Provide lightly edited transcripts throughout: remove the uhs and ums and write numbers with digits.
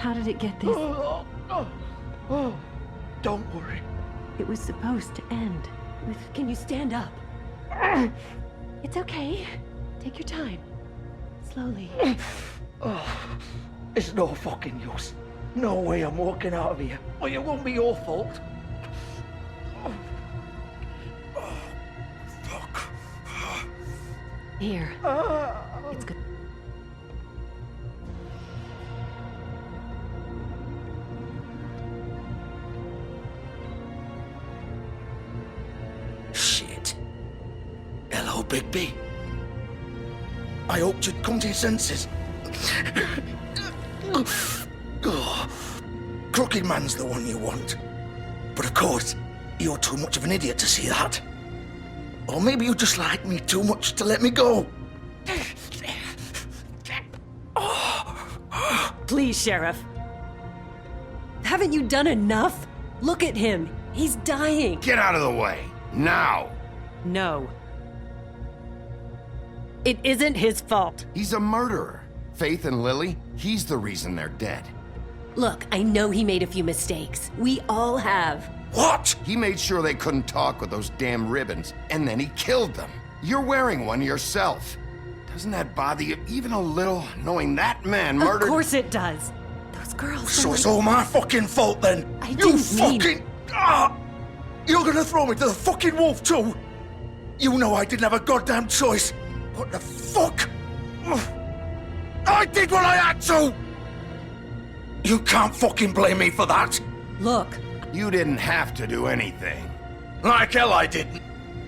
How did it get this? Don't worry. It was supposed to end with... Can you stand up? It's okay. Take your time. Slowly. It's no fucking use. No way I'm walking out of here. Well, it won't be your fault. Fuck. Here. It's good. Shit. Hello, Bigby. I hoped you'd come to your senses. Crooked Man's the one you want. But of course, you're too much of an idiot to see that. Or maybe you just like me too much to let me go. Please, Sheriff. Haven't you done enough? Look at him. He's dying. Get out of the way. Now. No. It isn't his fault. He's a murderer. Faith and Lily, he's the reason they're dead. Look, I know he made a few mistakes. We all have. What? He made sure they couldn't talk with those damn ribbons, and then he killed them. You're wearing one yourself. Doesn't that bother you even a little, knowing that man murdered... Of course it does. Those girls... So it's all my fucking fault then? I You didn't mean- fucking... You're gonna throw me to the fucking wolf too? You know I didn't have a goddamn choice. What the fuck? I did what I had to! You can't fucking blame me for that. Look, You didn't have to do anything. Like hell I didn't.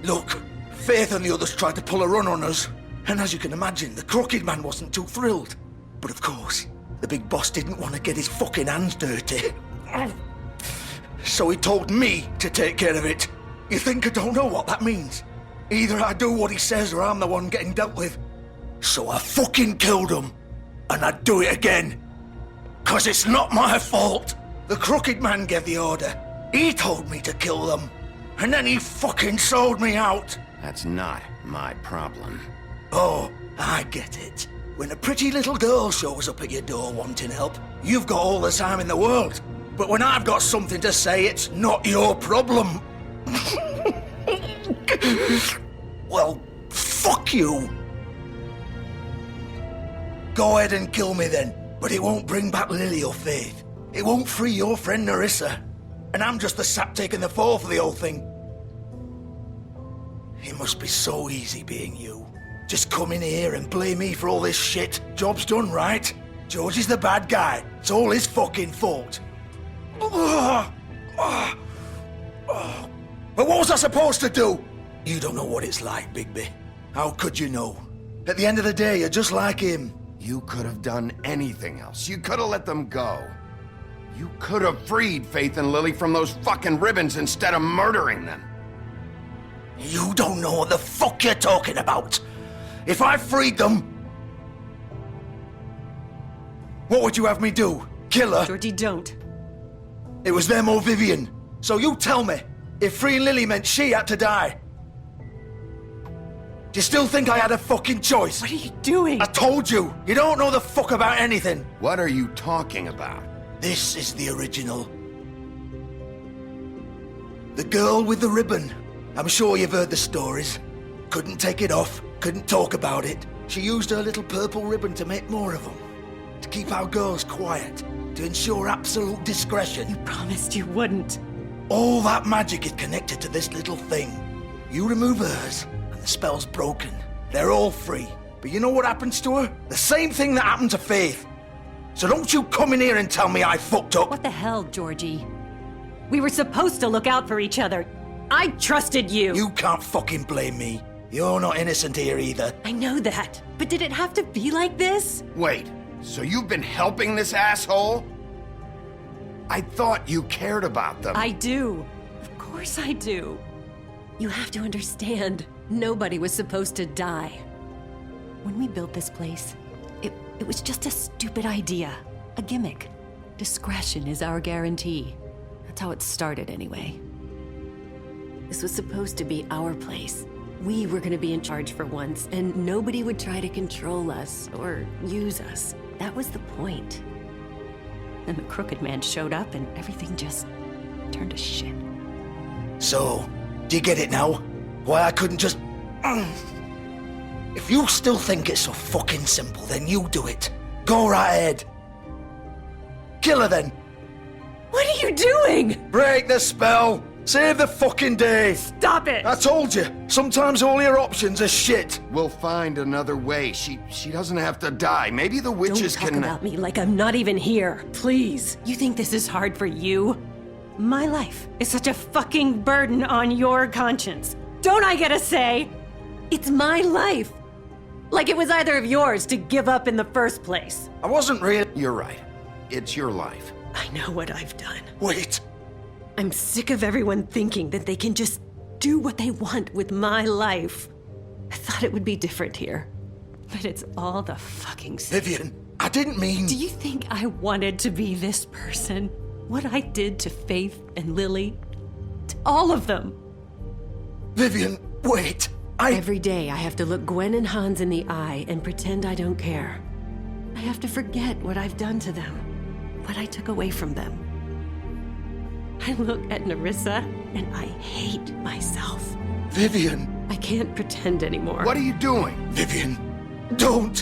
Look, Faith and the others tried to pull a run on us. And as you can imagine, the Crooked Man wasn't too thrilled. But of course, the big boss didn't want to get his fucking hands dirty. So he told me to take care of it. You think I don't know what that means? Either I do what he says or I'm the one getting dealt with. So I fucking killed him. And I'd do it again. 'Cause it's not my fault. The Crooked Man gave the order. He told me to kill them. And then he fucking sold me out. That's not my problem. Oh, I get it. When a pretty little girl shows up at your door wanting help, you've got all the time in the world. But when I've got something to say, it's not your problem. Well, fuck you. Go ahead and kill me then, but it won't bring back Lily or Faith. It won't free your friend Nerissa. And I'm just the sap taking the fall for the whole thing. It must be so easy being you. Just come in here and blame me for all this shit. Job's done, right? George is the bad guy. It's all his fucking fault. But what was I supposed to do? You don't know what it's like, Bigby. How could you know? At the end of the day, you're just like him. You could have done anything else. You could have let them go. You could have freed Faith and Lily from those fucking ribbons instead of murdering them. You don't know what the fuck you're talking about. If I freed them... What would you have me do? Kill her? Georgie, don't. It was them or Vivian. So you tell me, if freeing Lily meant she had to die, do you still think I had a fucking choice? What are you doing? I told you, you don't know the fuck about anything. What are you talking about? This is the original. The girl with the ribbon. I'm sure you've heard the stories. Couldn't take it off, couldn't talk about it. She used her little purple ribbon to make more of them. To keep our girls quiet. To ensure absolute discretion. You promised you wouldn't. All that magic is connected to this little thing. You remove hers, and the spell's broken. They're all free. But you know what happens to her? The same thing that happened to Faith. So don't you come in here and tell me I fucked up. What the hell, Georgie? We were supposed to look out for each other. I trusted you. You can't fucking blame me. You're not innocent here either. I know that. But did it have to be like this? Wait, so you've been helping this asshole? I thought you cared about them. I do. Of course I do. You have to understand, nobody was supposed to die. When we built this place, it was just a stupid idea. A gimmick. Discretion is our guarantee. That's how it started anyway. This was supposed to be our place. We were gonna be in charge for once, and nobody would try to control us or use us. That was the point. And the crooked man showed up and everything just turned to shit. So, do you get it now? Why I couldn't just... If you still think it's so fucking simple, then you do it. Go right ahead. Kill her then. What are you doing? Break the spell. Save the fucking day. Stop it! I told you, sometimes all your options are shit. We'll find another way. She doesn't have to die. Maybe the witches Don't talk can... about me like I'm not even here, please. You think this is hard for you? My life is such a fucking burden on your conscience. Don't I get a say? It's my life. Like it was either of yours to give up in the first place. I wasn't really... You're right. It's your life. I know what I've done. Wait. I'm sick of everyone thinking that they can just do what they want with my life. I thought it would be different here. But it's all the fucking same. Vivian, I didn't mean... Do you think I wanted to be this person? What I did to Faith and Lily? To all of them. Vivian, wait. Every day I have to look Gwen and Hans in the eye and pretend I don't care. I have to forget what I've done to them, what I took away from them. I look at Nerissa and I hate myself. Vivian. I can't pretend anymore. What are you doing? Vivian, don't.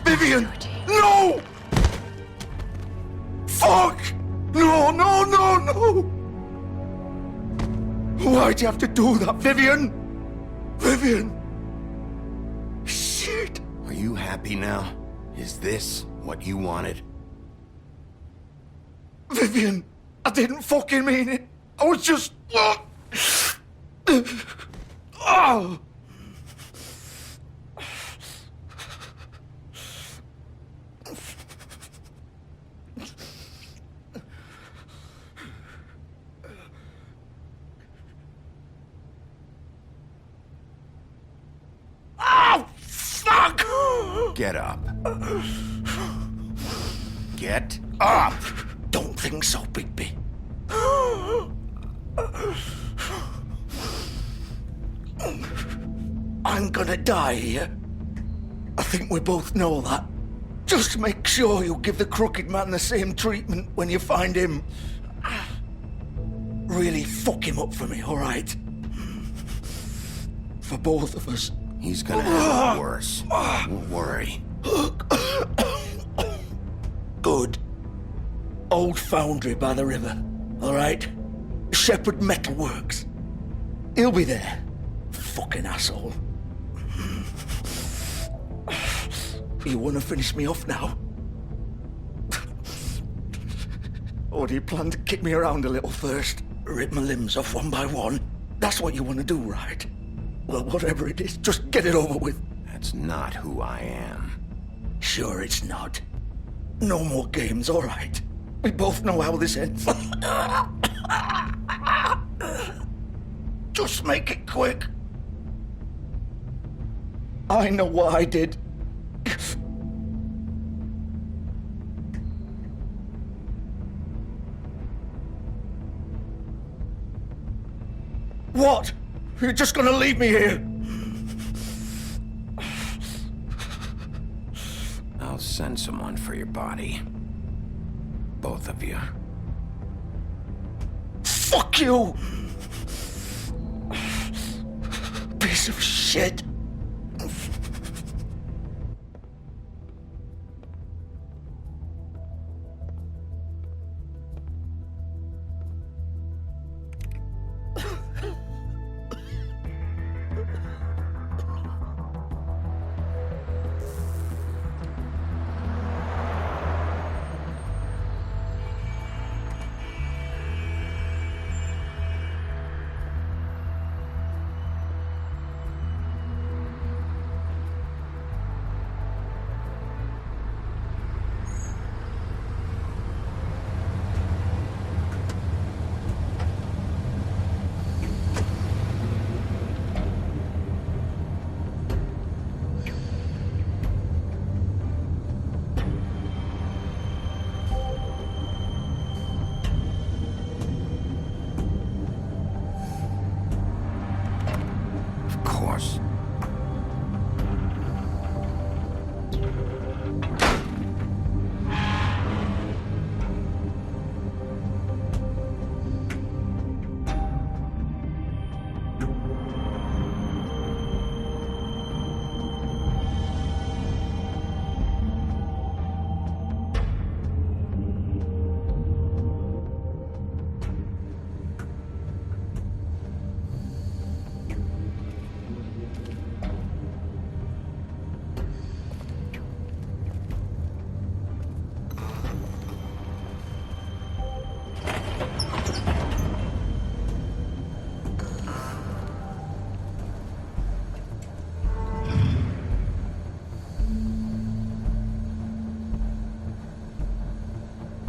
Vivian, Georgie. no! Fuck! No, no, no, no! Why'd you have to do that, Vivian? Vivian! Shit! Are you happy now? Is this what you wanted? Vivian, I didn't fucking mean it. I was just... Oh! Oh, fuck! Get up. Get up! Don't think so, Bigby. I'm gonna die here. I think we both know that. Just make sure you give the crooked man the same treatment when you find him. Really fuck him up for me, all right? For both of us. He's gonna have it worse. Don't worry. Good. Old foundry by the river, all right? Shepherd Metalworks. He'll be there. Fucking asshole. You want to finish me off now? Or do you plan to kick me around a little first? Rip my limbs off one by one? That's what you want to do, right? Well, whatever it is, just get it over with. That's not who I am. Sure it's not. No more games, all right? We both know how this ends. Just make it quick. I know what I did. What? You're just gonna leave me here? I'll send someone for your body. Both of you. Fuck you! Piece of shit.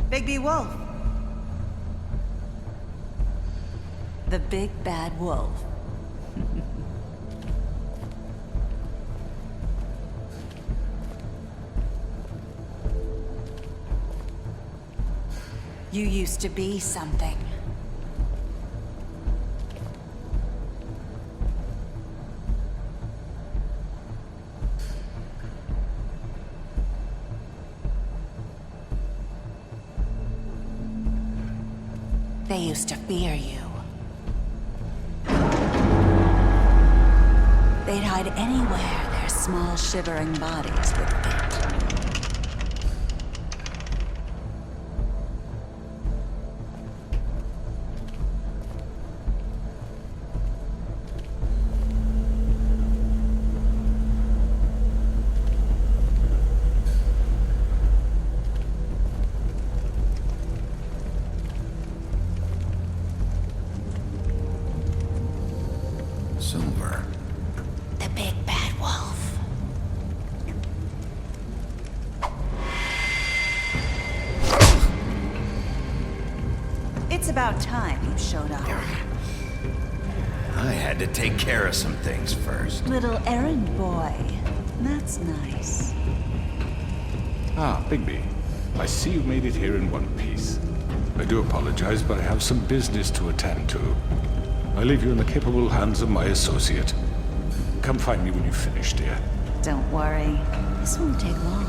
Bigby Wolf. The big bad wolf. You used to be something. They used to fear you. They'd hide anywhere their small, shivering bodies would fit. Silver. The big bad wolf. It's about time you showed up. I had to take care of some things first. Little errand boy. That's nice. Ah, Bigby. I see you made it here in one piece. I do apologize, but I have some business to attend to. I leave you in the capable hands of my associate. Come find me when you've finished, dear. Don't worry. This won't take long.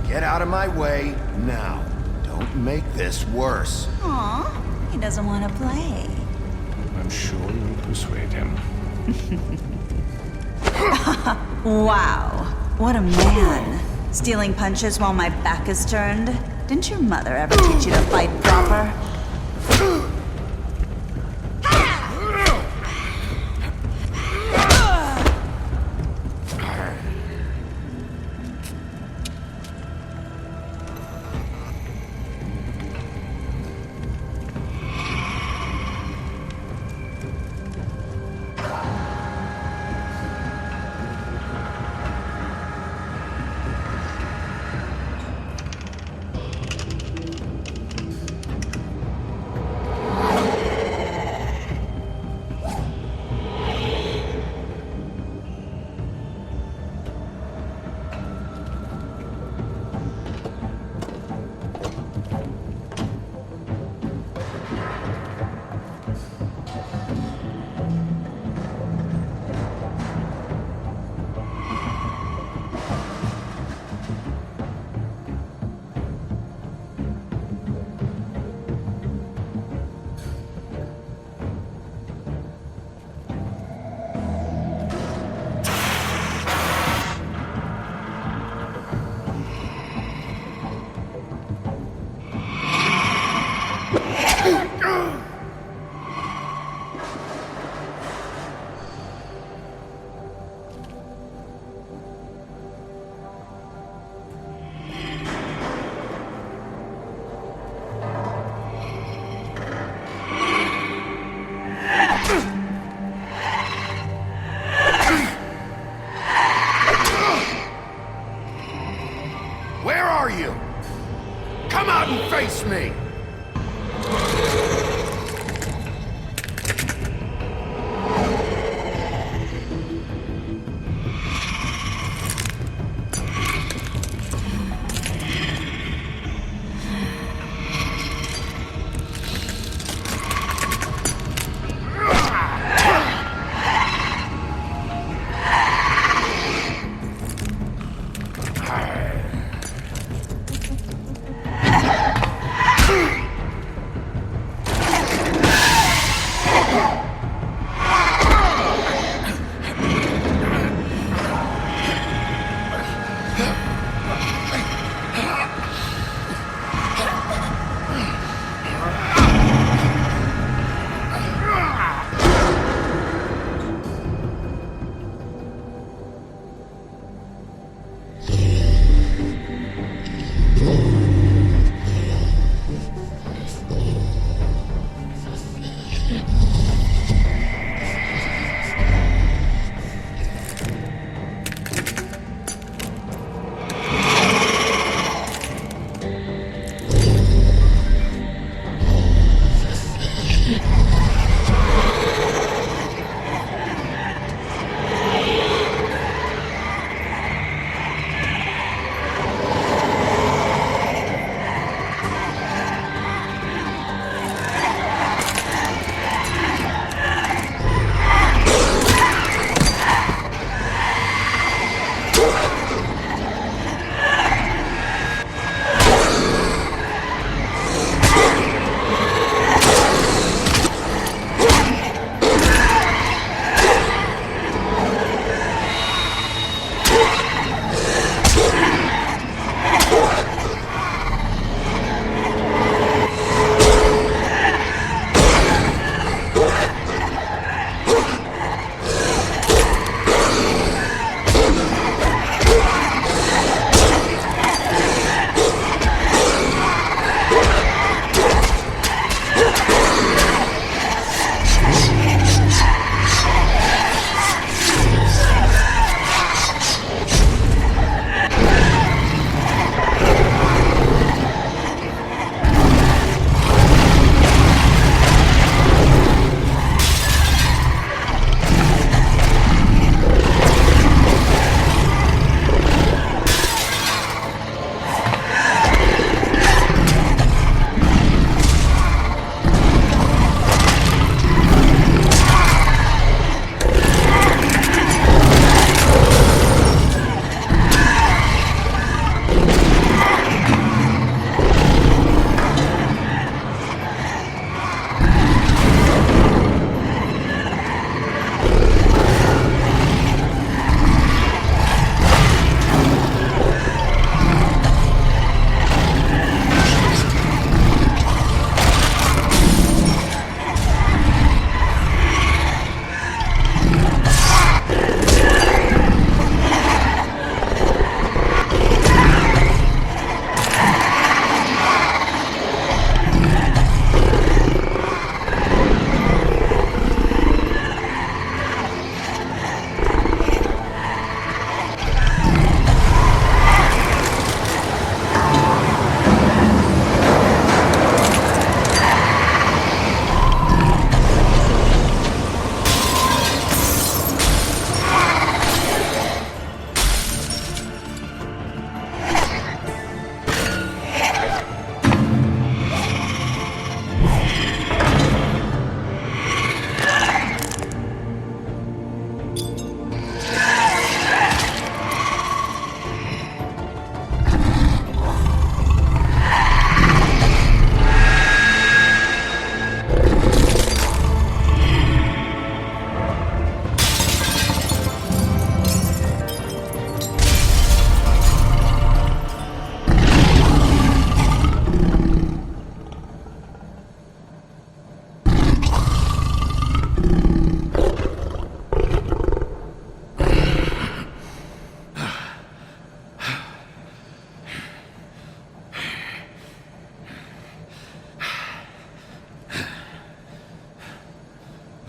Get out of my way now. Don't make this worse. Aw, he doesn't want to play. I'm sure you'll persuade him. Wow, what a man. Stealing punches while my back is turned? Didn't your mother ever teach you to fight proper? Where are you? Come out and face me!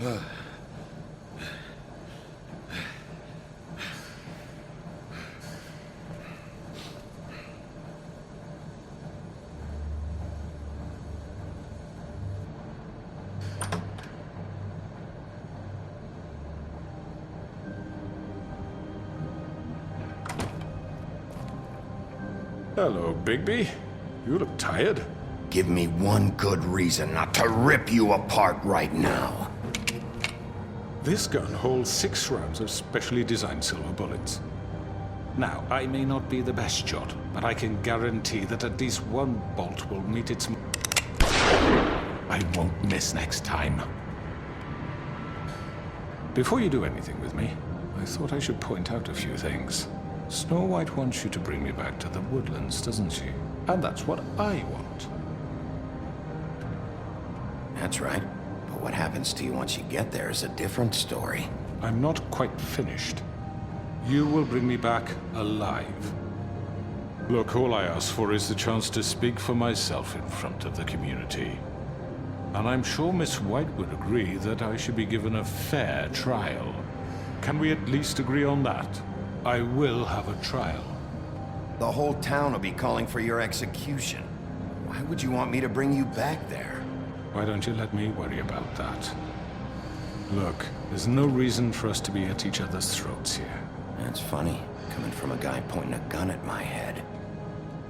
Hello, Bigby. You look tired. Give me one good reason not to rip you apart right now. This gun holds 6 rounds of specially designed silver bullets. Now, I may not be the best shot, but I can guarantee that at least one bolt will meet its... I won't miss next time. Before you do anything with me, I thought I should point out a few things. Snow White wants you to bring me back to the woodlands, doesn't she? And that's what I want. That's right. But what happens to you once you get there is a different story. I'm not quite finished. You will bring me back alive. Look, all I ask for is the chance to speak for myself in front of the community. And I'm sure Miss White would agree that I should be given a fair trial. Can we at least agree on that? I will have a trial. The whole town will be calling for your execution. Why would you want me to bring you back there? Why don't you let me worry about that? Look, there's no reason for us to be at each other's throats here. That's funny, coming from a guy pointing a gun at my head.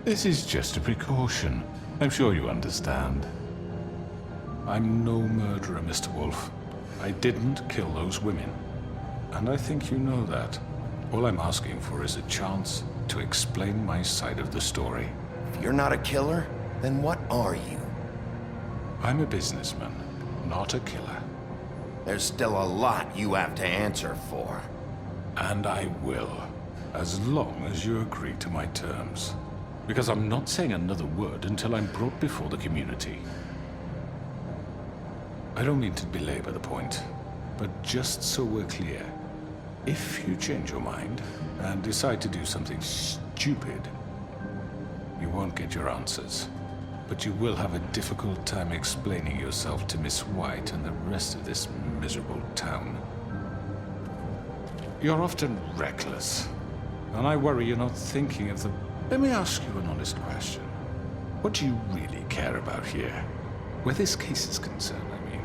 This is just a precaution. I'm sure you understand. I'm no murderer, Mr. Wolf. I didn't kill those women. And I think you know that. All I'm asking for is a chance to explain my side of the story. If you're not a killer, then what are you? I'm a businessman, not a killer. There's still a lot you have to answer for. And I will, as long as you agree to my terms. Because I'm not saying another word until I'm brought before the community. I don't mean to belabor the point, but just so we're clear, if you change your mind and decide to do something stupid, you won't get your answers. But you will have a difficult time explaining yourself to Miss White and the rest of this miserable town. You're often reckless, and I worry you're not thinking of the... Let me ask you an honest question. What do you really care about here? Where this case is concerned, I mean.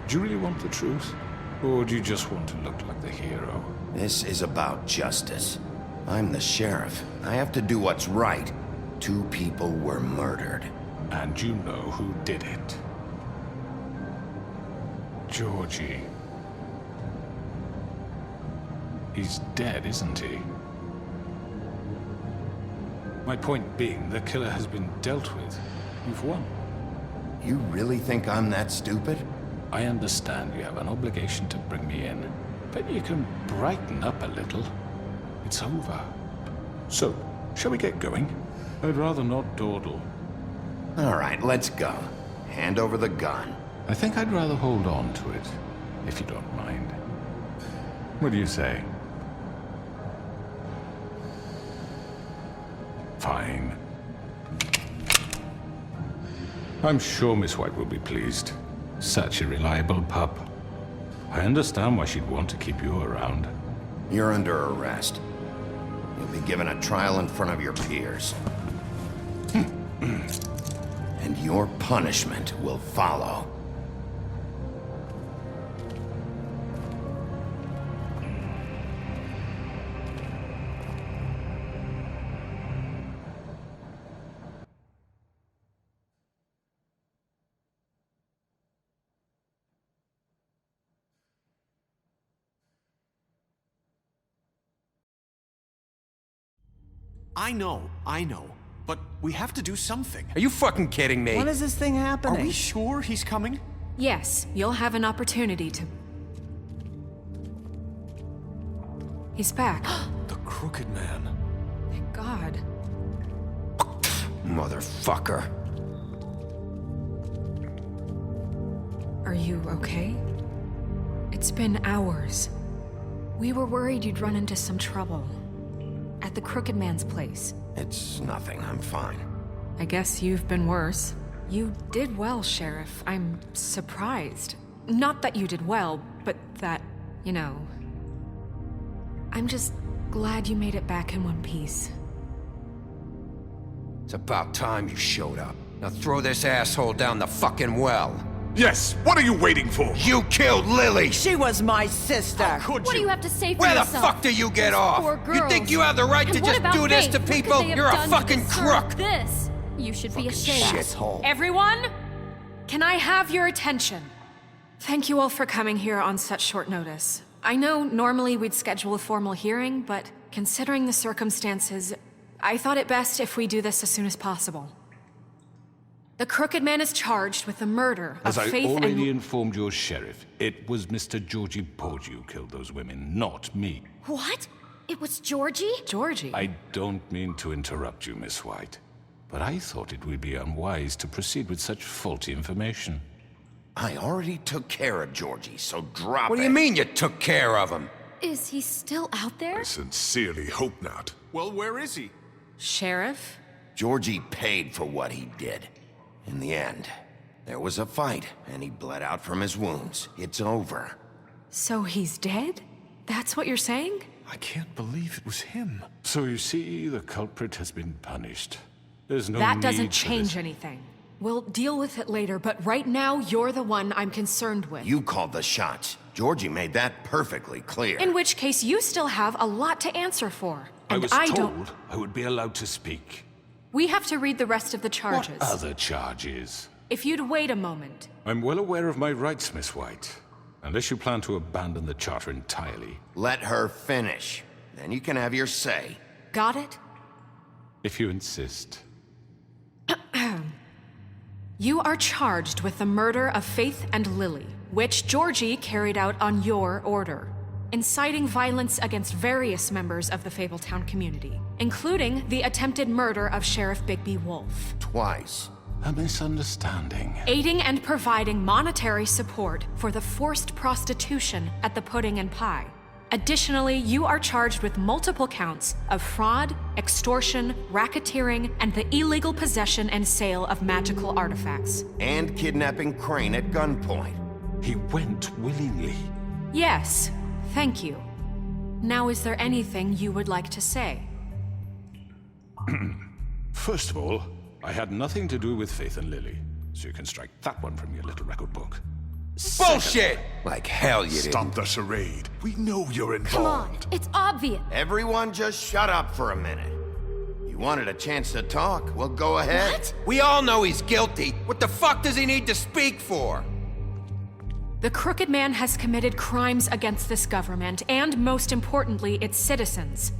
Do you really want the truth? Or do you just want to look like the hero? This is about justice. I'm the sheriff. I have to do what's right. 2 people were murdered. And you know who did it. Georgie. He's dead, isn't he? My point being, the killer has been dealt with. You've won. You really think I'm that stupid? I understand you have an obligation to bring me in, but you can brighten up a little. It's over. So, shall we get going? I'd rather not dawdle. All right, let's go. Hand over the gun. I think I'd rather hold on to it, if you don't mind. What do you say? Fine. I'm sure Miss White will be pleased. Such a reliable pup. I understand why she'd want to keep you around. You're under arrest. You'll be given a trial in front of your peers. And your punishment will follow. I know. But we have to do something. Are you fucking kidding me? When is this thing Are happening? we sure he's coming? Yes, you'll have an opportunity to... He's back. The Crooked Man. Thank God. Motherfucker. Are you okay? It's been hours. We were worried you'd run into some trouble. At the Crooked Man's place. It's nothing. I'm fine. I guess you've been worse. You did well, Sheriff. I'm surprised. Not that you did well, but that, you know... I'm just glad you made it back in one piece. It's about time you showed up. Now throw this asshole down the fucking well. Yes, what are you waiting for? You killed Lily! She was my sister. Could What do you? you have to say for Where the yourself? fuck do you get Those off? poor You think girls. you have the right And to what just about do this Faith? to What could people? they have You're a done to fucking deserve crook! This. You should be ashamed. Shithole. Everyone, can I have your attention? Thank you all for coming here on such short notice. I know normally we'd schedule a formal hearing, but considering the circumstances, I thought it best if we do this as soon as possible. The Crooked Man is charged with the murder of As I Faith already and... informed your sheriff, it was Mr. Georgie Porgy who killed those women, not me. What? It was Georgie? Georgie? I don't mean to interrupt you, Miss White, but I thought it would be unwise to proceed with such faulty information. I already took care of Georgie, so drop it. What do you mean you took care of him? Is he still out there? I sincerely hope not. Well, where is he? Sheriff? Georgie paid for what he did. In the end, there was a fight, and he bled out from his wounds. It's over. So he's dead? That's what you're saying? I can't believe it was him. So you see, the culprit has been punished. There's no That need doesn't for change this. anything. We'll deal with it later, but right now, you're the one I'm concerned with. You called the shots. Georgie made that perfectly clear. In which case, you still have a lot to answer for. I And was don't... told I would be allowed to speak. We have to read the rest of the charges. What other charges? If you'd wait a moment. I'm well aware of my rights, Miss White. Unless you plan to abandon the charter entirely. Let her finish. Then you can have your say. Got it? If you insist. You are charged with the murder of Faith and Lily, which Georgie carried out on your order, inciting violence against various members of the Fabletown community, including the attempted murder of Sheriff Bigby Wolf. Twice. A misunderstanding. Aiding and providing monetary support for the forced prostitution at the Pudding and Pie. Additionally, you are charged with multiple counts of fraud, extortion, racketeering, and the illegal possession and sale of magical artifacts. And kidnapping Crane at gunpoint. He went willingly. Yes, thank you. Now, is there anything you would like to say? First of all, I had nothing to do with Faith and Lily, so you can strike that one from your little record book. Bullshit! Like hell you did. Stop the charade. We know you're Come on, involved. it's obvious. Everyone just shut up for a minute. You wanted a chance to talk? Well, go ahead. What? We all know he's guilty. What the fuck does he need to speak for? The Crooked Man has committed crimes against this government and, most importantly, its citizens.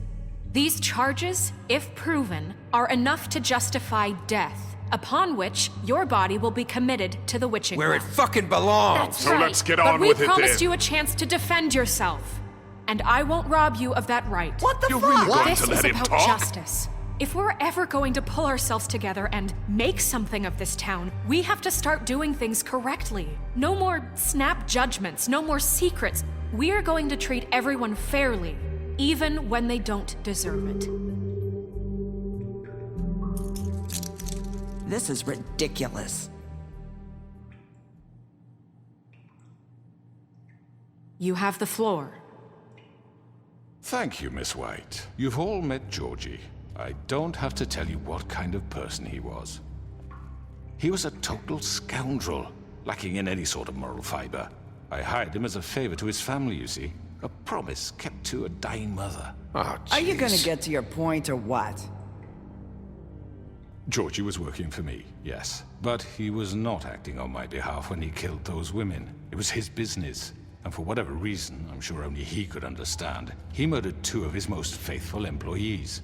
These charges, if proven, are enough to justify death, upon which your body will be committed to the witching Where it well. fucking belongs. That's So right. let's get But on we with it promised then. you a chance to defend yourself, and I won't rob you of that right. What the You're fuck? really going This to is let him about talk? justice. If we're ever going to pull ourselves together and make something of this town, we have to start doing things correctly. No more snap judgments, no more secrets. We are going to treat everyone fairly, even when they don't deserve it. This is ridiculous. You have the floor. Thank you, Miss White. You've all met Georgie. I don't have to tell you what kind of person he was. He was a total scoundrel, lacking in any sort of moral fiber. I hired him as a favor to his family, you see. A promise kept to a dying mother. Oh, Are you gonna jeez. get to your point or what? Georgie was working for me, yes. But he was not acting on my behalf when he killed those women. It was his business. And for whatever reason, I'm sure only he could understand, he murdered 2 of his most faithful employees.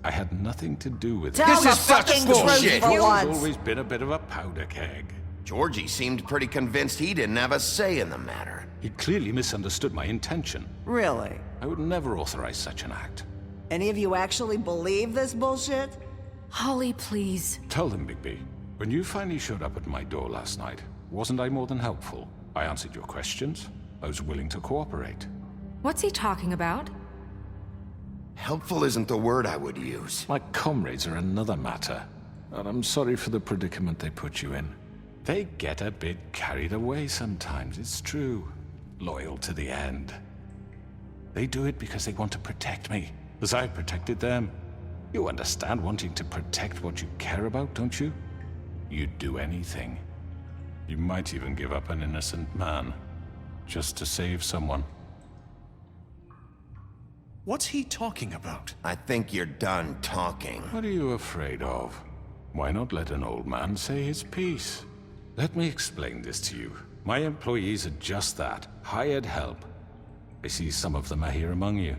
I had nothing to do with it. Tell This the is such fucking bullshit. truth for He's once. always been a bit of a powder keg. Georgie seemed pretty convinced he didn't have a say in the matter. He clearly misunderstood my intention. Really? I would never authorize such an act. Any of you actually believe this bullshit? Holly, please. Tell them, Bigby, when you finally showed up at my door last night, wasn't I more than helpful? I answered your questions. I was willing to cooperate. What's he talking about? Helpful isn't the word I would use. My comrades are another matter, and I'm sorry for the predicament they put you in. They get a bit carried away sometimes, it's true. Loyal to the end. They do it because they want to protect me, as I've protected them. You understand wanting to protect what you care about, don't you? You'd do anything. You might even give up an innocent man, just to save someone. What's he talking about? I think you're done talking. What are you afraid of? Why not let an old man say his piece? Let me explain this to you. My employees are just that, hired help. I see some of them are here among you.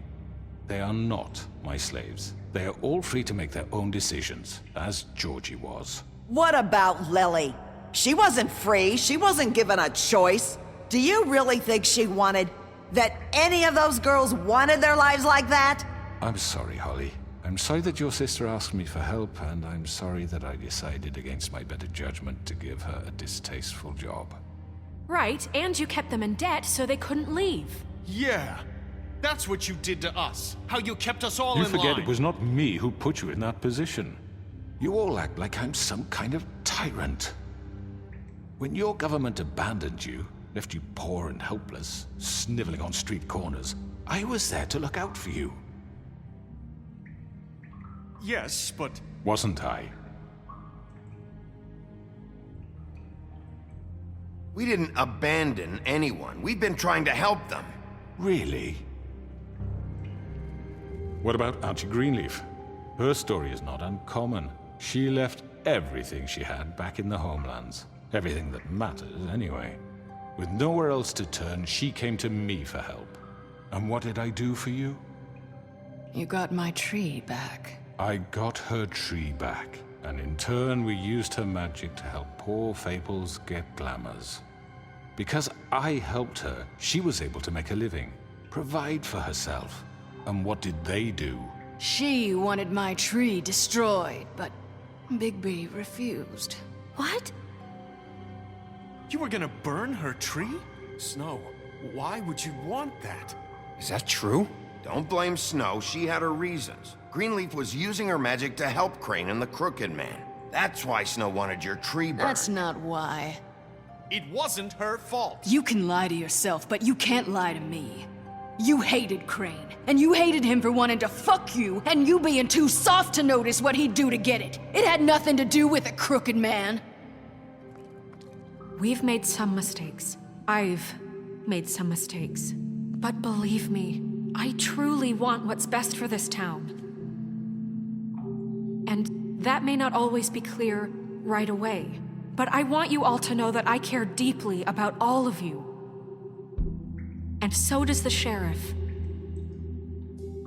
They are not my slaves. They are all free to make their own decisions, as Georgie was. What about Lily? She wasn't free. She wasn't given a choice. Do you really think she wanted... that any of those girls wanted their lives like that? I'm sorry, Holly. I'm sorry that your sister asked me for help, and I'm sorry that I decided against my better judgment to give her a distasteful job. Right, and you kept them in debt so they couldn't leave. Yeah. That's what you did to us. How you kept us all You in forget line. it was not me who put you in that position. You all act like I'm some kind of tyrant. When your government abandoned you, left you poor and helpless, sniveling on street corners, I was there to look out for you. Yes, but... Wasn't I? We didn't abandon anyone. We've been trying to help them. Really? What about Archie Greenleaf? Her story is not uncommon. She left everything she had back in the homelands. Everything that matters, anyway. With nowhere else to turn, she came to me for help. And what did I do for you? You got my tree back. I got her tree back, and in turn we used her magic to help poor Fables get glamours. Because I helped her, she was able to make a living, provide for herself. And what did they do? She wanted my tree destroyed, but Bigby refused. What? You were gonna burn her tree? Snow, why would you want that? Is that true? Don't blame Snow. She had her reasons. Greenleaf was using her magic to help Crane and the Crooked Man. That's why Snow wanted your tree burned. That's not why. It wasn't her fault. You can lie to yourself, but you can't lie to me. You hated Crane, and you hated him for wanting to fuck you, and you being too soft to notice what he'd do to get it. It had nothing to do with a Crooked Man. We've made some mistakes. I've made some mistakes. But believe me, I truly want what's best for this town. And that may not always be clear right away, but I want you all to know that I care deeply about all of you. And so does the sheriff.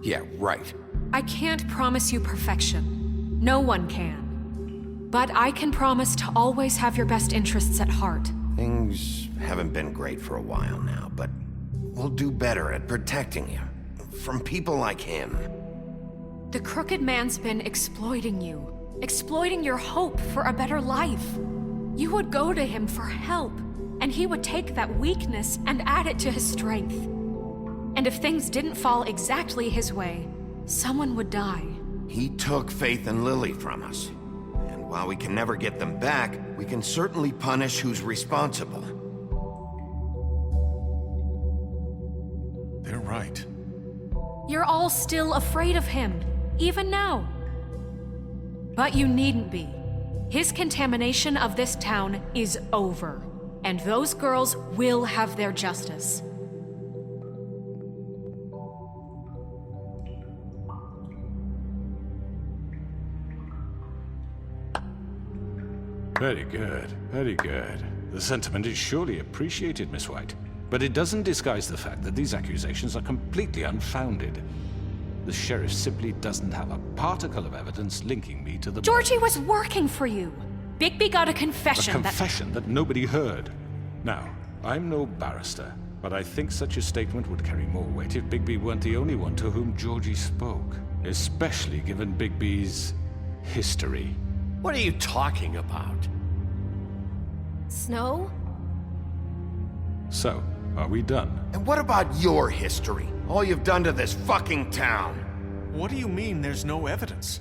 Yeah, right. I can't promise you perfection. No one can. But I can promise to always have your best interests at heart. Things haven't been great for a while now, but we'll do better at protecting you. From people like him. The Crooked Man's been exploiting you. Exploiting your hope for a better life. You would go to him for help, and he would take that weakness and add it to his strength. And if things didn't fall exactly his way, someone would die. He took Faith and Lily from us. And while we can never get them back, we can certainly punish who's responsible. They're right. You're all still afraid of him, even now. But you needn't be. His contamination of this town is over, and those girls will have their justice. Very good, very good. The sentiment is surely appreciated, Miss White. But it doesn't disguise the fact that these accusations are completely unfounded. The sheriff simply doesn't have a particle of evidence linking me to the... Georgie was working for you. Bigby got a confession A confession that nobody heard. Now, I'm no barrister, but I think such a statement would carry more weight if Bigby weren't the only one to whom Georgie spoke. Especially given Bigby's history. What are you talking about? Snow? So, are we done? And what about your history? All you've done to this fucking town? What do you mean there's no evidence?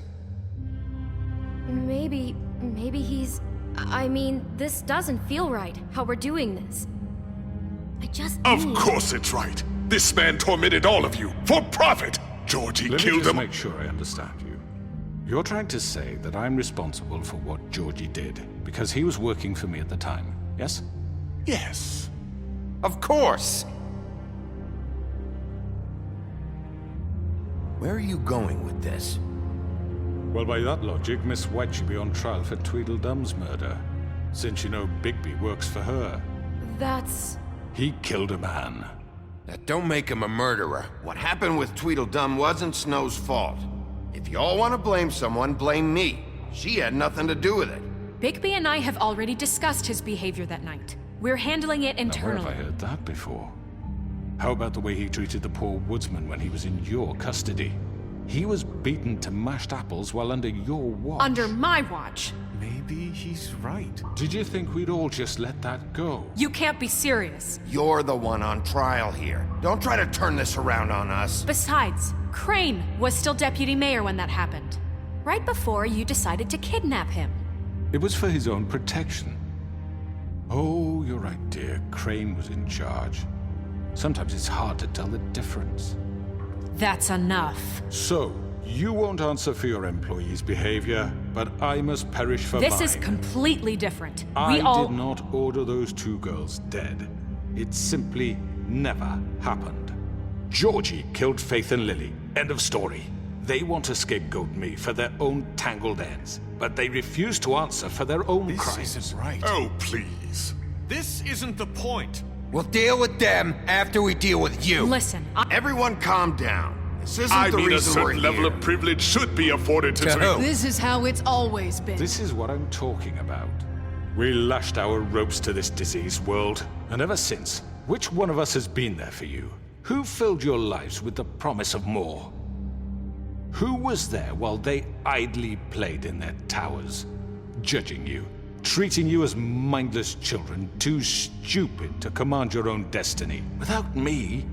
Maybe he's... I mean, this doesn't feel right, how we're doing this. I just Of need... course it's right. This man tormented all of you for profit. Georgie Let me killed just him. make sure I understand you. You're trying to say that I'm responsible for what Georgie did because he was working for me at the time, yes? Yes. Of course. Where are you going with this? Well, by that logic, Miss White should be on trial for Tweedledum's murder, since you know Bigby works for her. That's... He killed a man. That don't make him a murderer. What happened with Tweedledum wasn't Snow's fault. If y'all want to blame someone, blame me. She had nothing to do with it. Bigby and I have already discussed his behavior that night. We're handling it Now, internally. where have I heard that before? How about the way he treated the poor woodsman when he was in your custody? He was beaten to mashed apples while under your watch. Under my watch. Maybe he's right. Did you think we'd all just let that go? You can't be serious. You're the one on trial here. Don't try to turn this around on us. Besides, Crane was still deputy mayor when that happened. Right before you decided to kidnap him. It was for his own protection. Oh, you're right, dear. Crane was in charge. Sometimes it's hard to tell the difference. That's enough. So, you won't answer for your employees' behavior, but I must perish for mine. This is completely different. I did not order those two girls dead. It simply never happened. Georgie killed Faith and Lily. End of story. They want to scapegoat me for their own tangled ends, but they refuse to answer for their own crimes. This isn't right. Oh, please. This isn't the point. We'll deal with them after we deal with you. Listen, Everyone calm down. This isn't I the mean, a reason we're certain level here. of privilege should be afforded to To who? This is how it's always been. This is what I'm talking about. We lashed our ropes to this diseased world, and ever since, which one of us has been there for you? Who filled your lives with the promise of more? Who was there while they idly played in their towers, judging you, treating you as mindless children, too stupid to command your own destiny? Without me,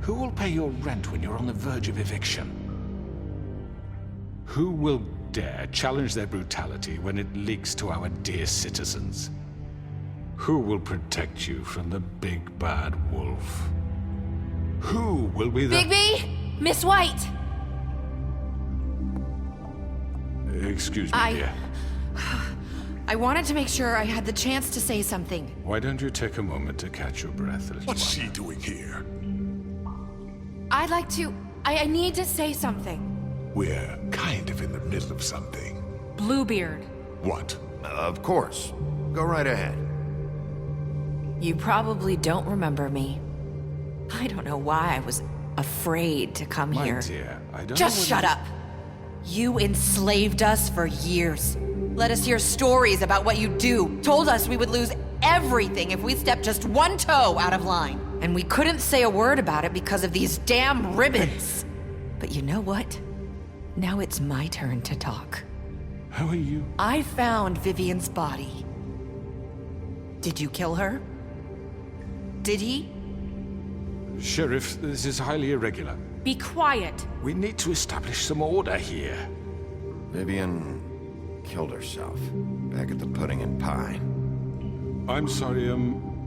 who will pay your rent when you're on the verge of eviction? Who will dare challenge their brutality when it leaks to our dear citizens? Who will protect you from the big bad wolf? Who will be the— Bigby! Miss White! Excuse me, dear. I wanted to make sure I had the chance to say something. Why don't you take a moment to catch your breath a little What's while? she doing here? I'd like to... I need to say something. We're kind of in the middle of something. Bluebeard. What? Of course. Go right ahead. You probably don't remember me. I don't know why I was afraid to come My here. dear, I don't know Just what shut you- up. You enslaved us for years. Let us hear stories about what you do. Told us we would lose everything if we stepped just one toe out of line. And we couldn't say a word about it because of these damn ribbons. But you know what? Now it's my turn to talk. How are you? I found Vivian's body. Did you kill her? Did he? Sheriff, this is highly irregular. Be quiet. We need to establish some order here. Vivian killed herself back at the Pudding and Pie. I'm sorry,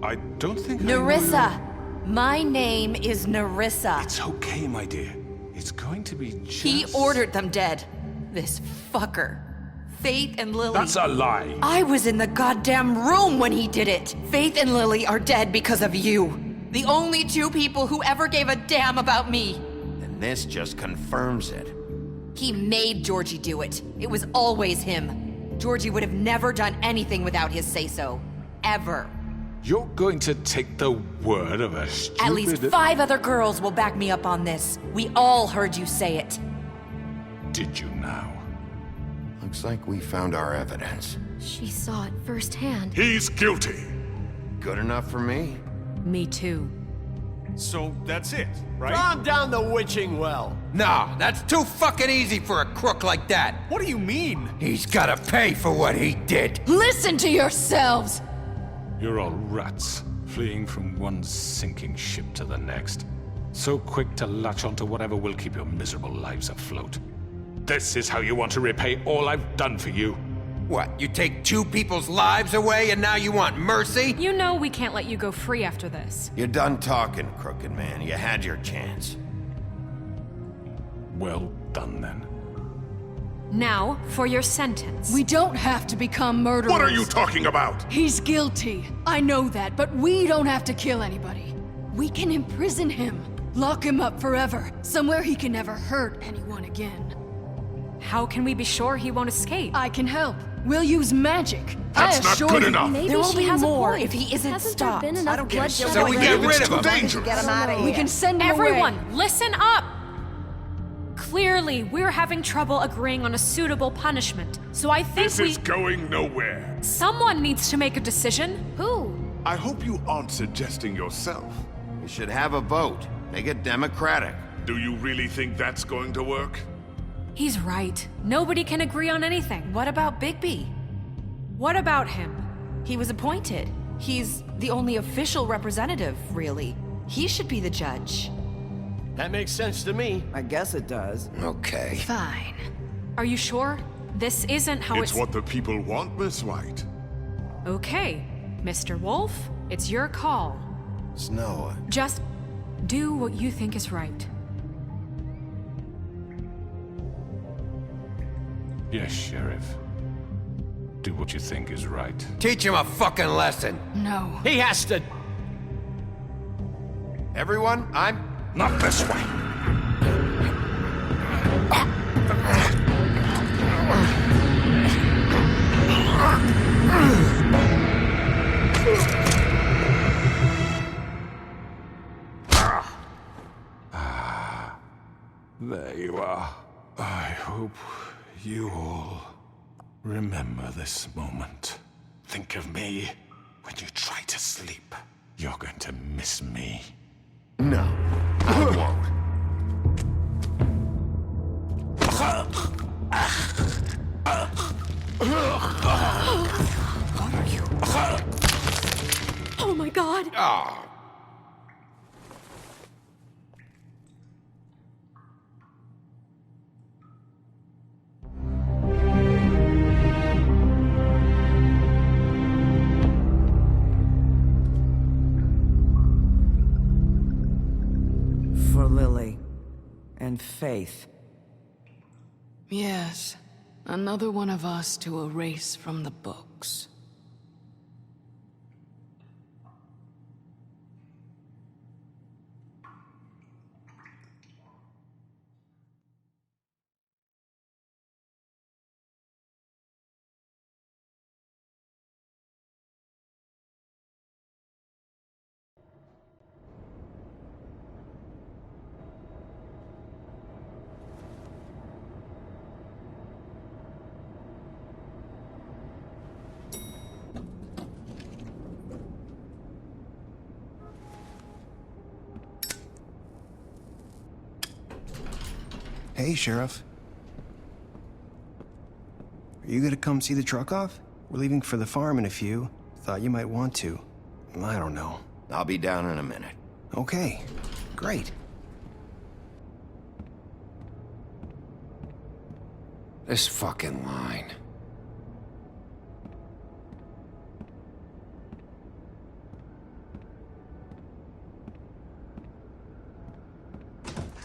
I don't think Nerissa! My name is Nerissa. It's okay, my dear. It's going to be just... He ordered them dead. This fucker. Faith and Lily. That's a lie. I was in the goddamn room when he did it. Faith and Lily are dead because of you. The only two people who ever gave a damn about me. And this just confirms it. He made Georgie do it. It was always him. Georgie would have never done anything without his say-so. Ever. You're going to take the word of a stupid... At least 5 other girls will back me up on this. We all heard you say it. Did you now? Looks like we found our evidence. She saw it firsthand. He's guilty. Good enough for me? Me too. So that's it, right? Calm down the witching well. No, that's too fucking easy for a crook like that. What do you mean? He's gotta pay for what he did. Listen to yourselves! You're all rats, fleeing from one sinking ship to the next. So quick to latch onto whatever will keep your miserable lives afloat. This is how you want to repay all I've done for you? What, you take 2 people's lives away and now you want mercy? You know we can't let you go free after this. You're done talking, crooked man. You had your chance. Well done, then. Now, for your sentence. We don't have to become murderers. What are you talking about? He's guilty. I know that, but we don't have to kill anybody. We can imprison him. Lock him up forever. Somewhere he can never hurt anyone again. How can we be sure he won't escape? I can help. We'll use magic. That's I not assure good you. enough. Maybe There will she be has a more point. if he isn't Hasn't stopped. there been enough I don't give a bloodshed shit. So we already? get rid It's of too him. dangerous. Get him out of here. We can send him Everyone, away. listen up! Clearly, we're having trouble agreeing on a suitable punishment, so I think This is going nowhere. someone needs to make a decision. Who? I hope you aren't suggesting yourself. You should have a vote. Make it democratic. Do you really think that's going to work? He's right. Nobody can agree on anything. What about Bigby? What about him? He was appointed. He's the only official representative, really. He should be the judge. That makes sense to me. I guess it does. Okay. Fine. Are you sure? This isn't how It's what the people want, Miss White. Okay, Mr. Wolf, it's your call. Snow. Just do what you think is right. Yes, Sheriff. Do what you think is right. Teach him a fucking lesson. No. He has to... Everyone, I'm... Not this way. There you are. I hope you all remember this moment. Think of me when you try to sleep. You're going to miss me. No, I won't. Oh my god! Ah. For Lily and Faith. Yes. Another one of us to erase from the books. Hey, Sheriff. Are you gonna come see the truck off? We're leaving for the farm in a few. Thought you might want to. I don't know. I'll be down in a minute. Okay, great. This fucking line.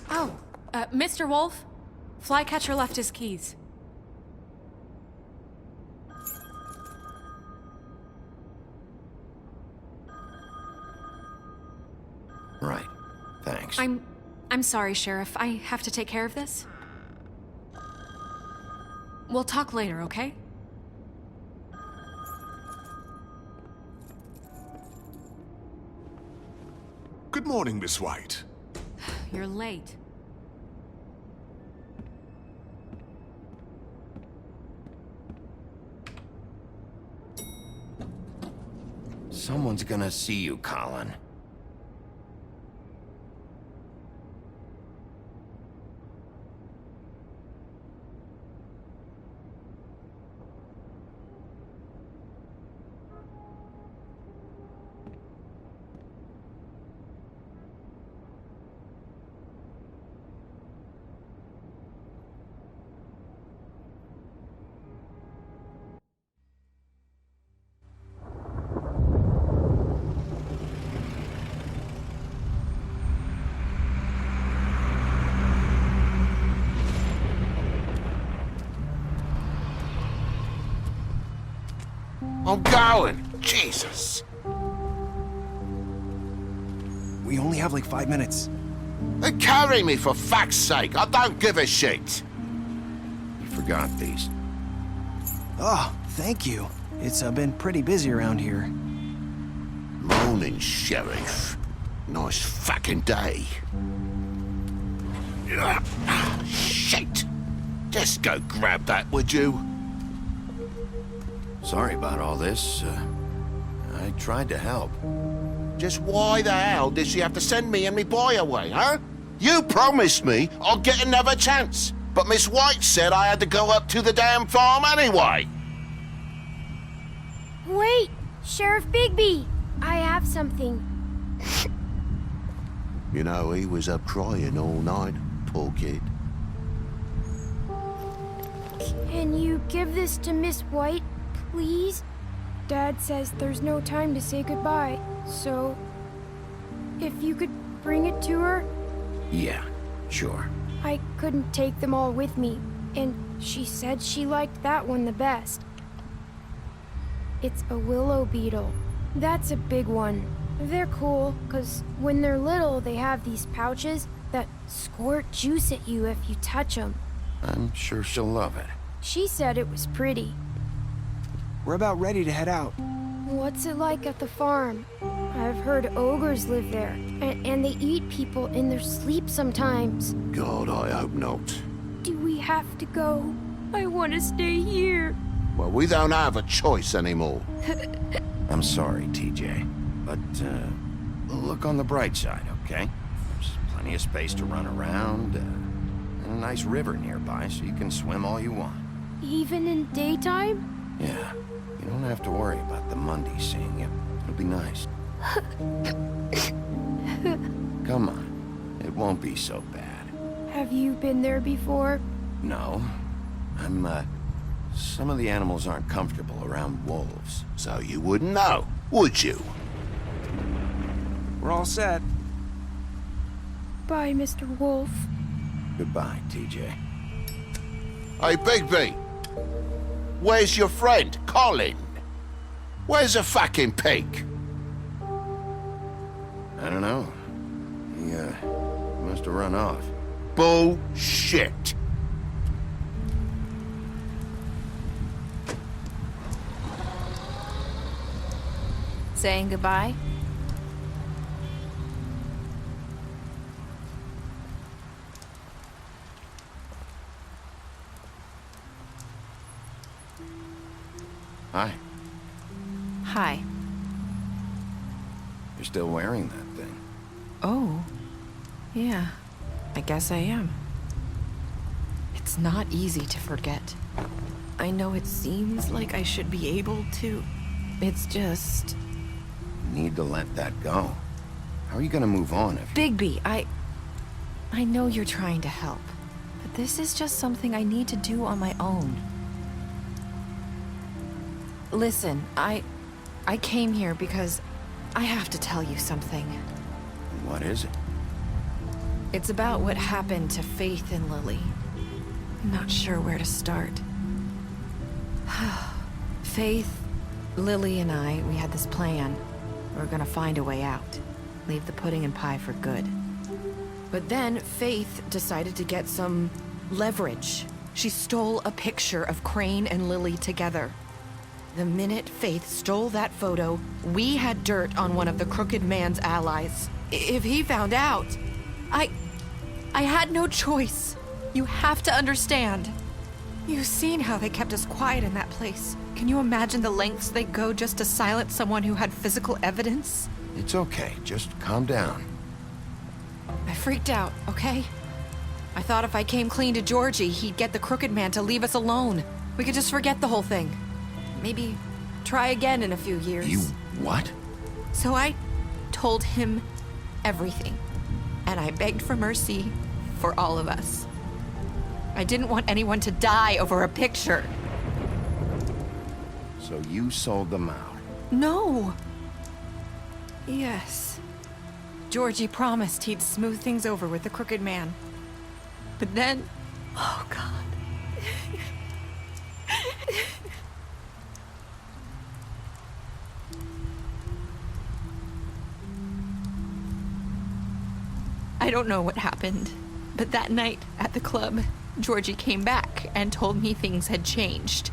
Oh, Mr. Wolf, Flycatcher left his keys. Right. Thanks. I'm sorry, Sheriff. I have to take care of this. We'll talk later, okay? Good morning, Miss White. You're late. Someone's gonna see you, Colin. I'm going. Jesus. We only have like 5 minutes. Then carry me for fuck's sake. I don't give a shit. You forgot these. Oh, thank you. It's been pretty busy around here. Morning, Sheriff. Nice fucking day. Shit. Just go grab that, would you? Sorry about all this. I tried to help. Just why the hell did she have to send me and me boy away, huh? You promised me I'd get another chance, but Miss White said I had to go up to the damn farm anyway. Wait, Sheriff Bigby, I have something. You know, he was up crying all night, poor kid. Can you give this to Miss White, please? Dad says there's no time to say goodbye, so if you could bring it to her? Yeah, sure. I couldn't take them all with me, and she said she liked that one the best. It's a willow beetle. That's a big one. They're cool, 'cause when they're little, they have these pouches that squirt juice at you if you touch them. I'm sure she'll love it. She said it was pretty. We're about ready to head out. What's it like at the farm? I've heard ogres live there, and they eat people in their sleep sometimes. God, I hope not. Do we have to go? I want to stay here. Well, we don't have a choice anymore. I'm sorry, TJ. But, look on the bright side, okay? There's plenty of space to run around, and a nice river nearby, so you can swim all you want. Even in daytime? Yeah, you don't have to worry about the Monday seeing you. It'll be nice. Come on, it won't be so bad. Have you been there before? No, some of the animals aren't comfortable around wolves. So you wouldn't know, would you? We're all set. Bye, Mr. Wolf. Goodbye, TJ. Hey, Bigby. Where's your friend, Colin? Where's the fucking pig? I don't know. He, must have run off. Bullshit. Saying goodbye? Hi. Hi. You're still wearing that thing. Oh. Yeah. I guess I am. It's not easy to forget. I know it seems like I should be able to. It's just... You need to let that go. How are you gonna move on if... Bigby, I know you're trying to help, but this is just something I need to do on my own. Listen, I came here because I have to tell you something. What is it? It's about what happened to Faith and Lily. I'm not sure where to start. Faith, Lily, and I, we had this plan. We were gonna find a way out. Leave the pudding and pie for good. But then Faith decided to get some leverage. She stole a picture of Crane and Lily together. The minute Faith stole that photo, we had dirt on one of the Crooked Man's allies. If he found out, I had no choice. You have to understand. You've seen how they kept us quiet in that place. Can you imagine the lengths they go just to silence someone who had physical evidence? It's okay, just calm down. I freaked out, okay? I thought if I came clean to Georgie, he'd get the Crooked Man to leave us alone. We could just forget the whole thing. Maybe try again in a few years. You what? So I told him everything. And I begged for mercy for all of us. I didn't want anyone to die over a picture. So you sold them out? No. Yes. Georgie promised he'd smooth things over with the Crooked Man. But then... Oh, God. don't know what happened, but that night at the club, Georgie came back and told me things had changed.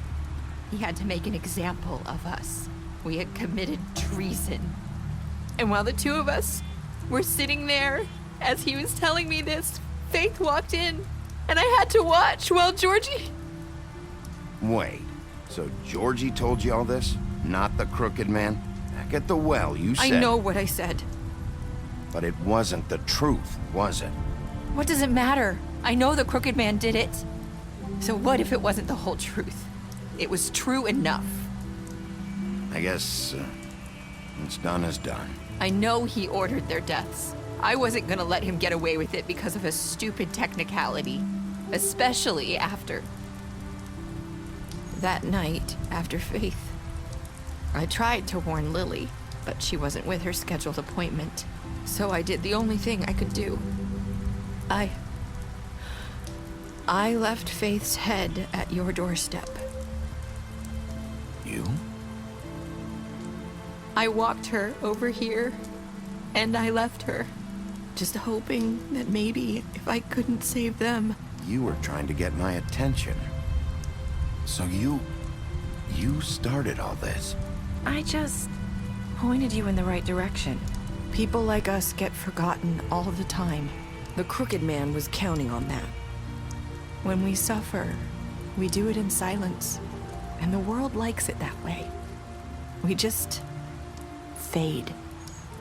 He had to make an example of us. We had committed treason. And while the two of us were sitting there, as he was telling me this, Faith walked in, and I had to watch while Georgie... Wait, so Georgie told you all this? Not the crooked man? Back at the well, you said... I know what I said. But it wasn't the truth, was it? What does it matter? I know the crooked man did it. So what if it wasn't the whole truth? It was true enough. I guess what's done is done. I know he ordered their deaths. I wasn't gonna let him get away with it because of a stupid technicality. Especially after... that night, after Faith. I tried to warn Lily, but she wasn't with her scheduled appointment. So I did the only thing I could do. I left Faith's head at your doorstep. You? I walked her over here, and I left her, just hoping that maybe if I couldn't save them... You were trying to get my attention. So you started all this. I just pointed you in the right direction. People like us get forgotten all the time. The crooked man was counting on that. When we suffer, we do it in silence, and the world likes it that way. We just fade,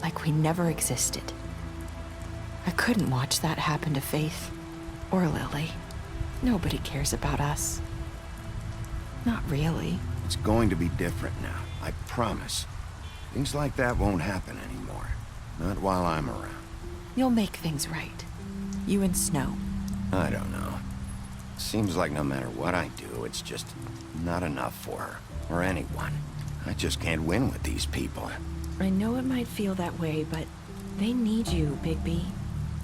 like we never existed. I couldn't watch that happen to Faith, or Lily. Nobody cares about us. Not really. It's going to be different now, I promise. Things like that won't happen anymore. Not while I'm around. You'll make things right. You and Snow. I don't know. Seems like no matter what I do, it's just not enough for her, or anyone. I just can't win with these people. I know it might feel that way, but they need you, Bigby.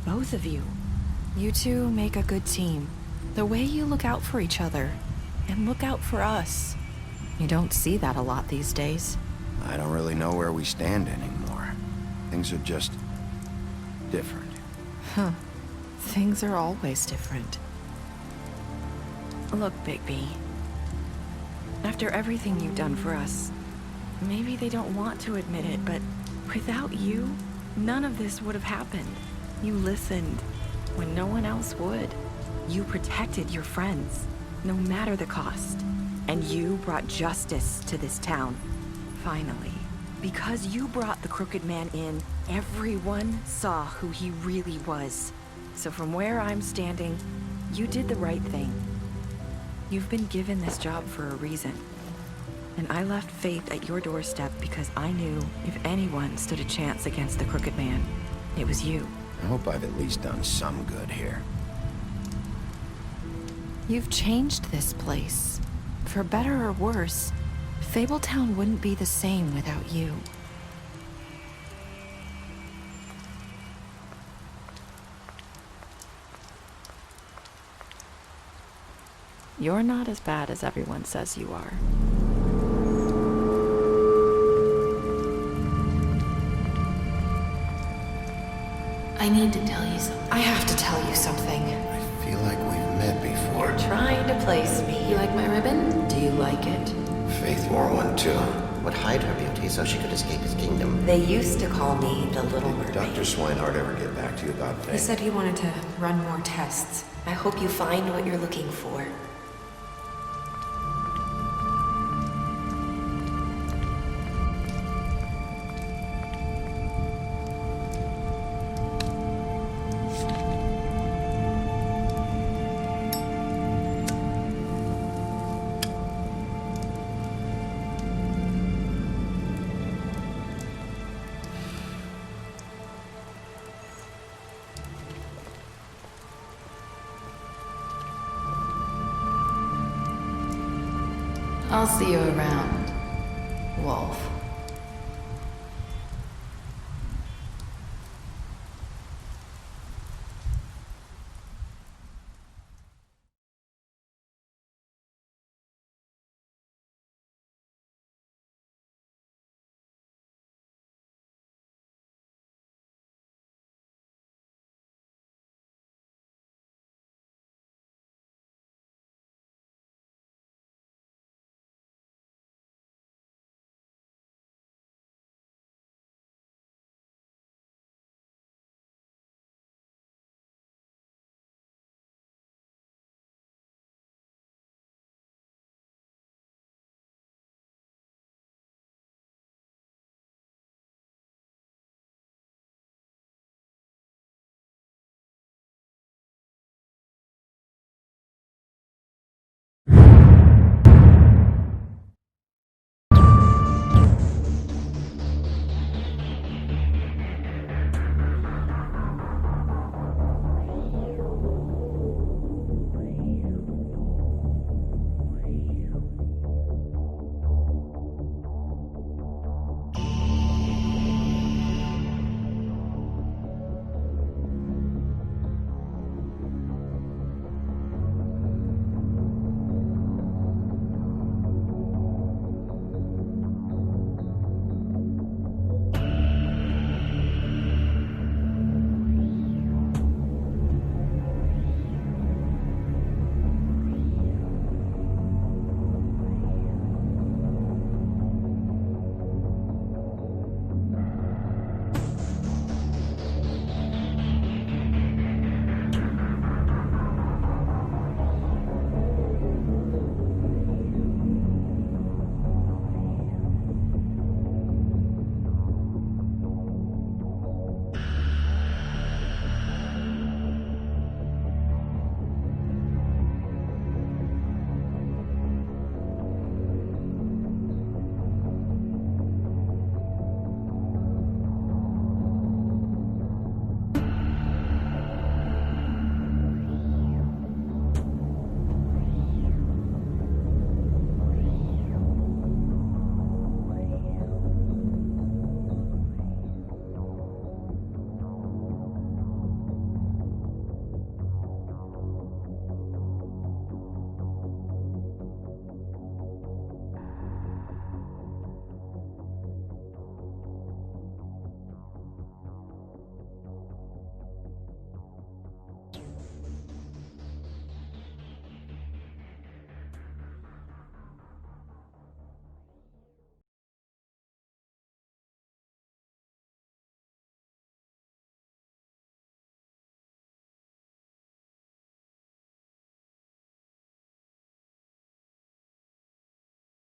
Both of you. You two make a good team. The way you look out for each other, and look out for us. You don't see that a lot these days. I don't really know where we stand anymore. Things are just... different. Huh. Things are always different. Look, Bigby. After everything you've done for us, maybe they don't want to admit it, but without you, none of this would have happened. You listened when no one else would. You protected your friends, no matter the cost. And you brought justice to this town. Finally. Because you brought the crooked man in, everyone saw who he really was. So from where I'm standing, you did the right thing. You've been given this job for a reason. And I left Faith at your doorstep because I knew if anyone stood a chance against the crooked man, it was you. I hope I've at least done some good here. You've changed this place. For better or worse, Fabletown wouldn't be the same without you. You're not as bad as everyone says you are. I need to tell you something. I have to tell you something. I feel like we've met before. You're trying to place me. You like my ribbon? Do you like it? Faith wore one too. Would hide her beauty so she could escape his kingdom. They used to call me the Little Mermaid. Dr. Swinehart ever get back to you about Faith? He said he wanted to run more tests. I hope you find what you're looking for. I'll see you around, Wolf.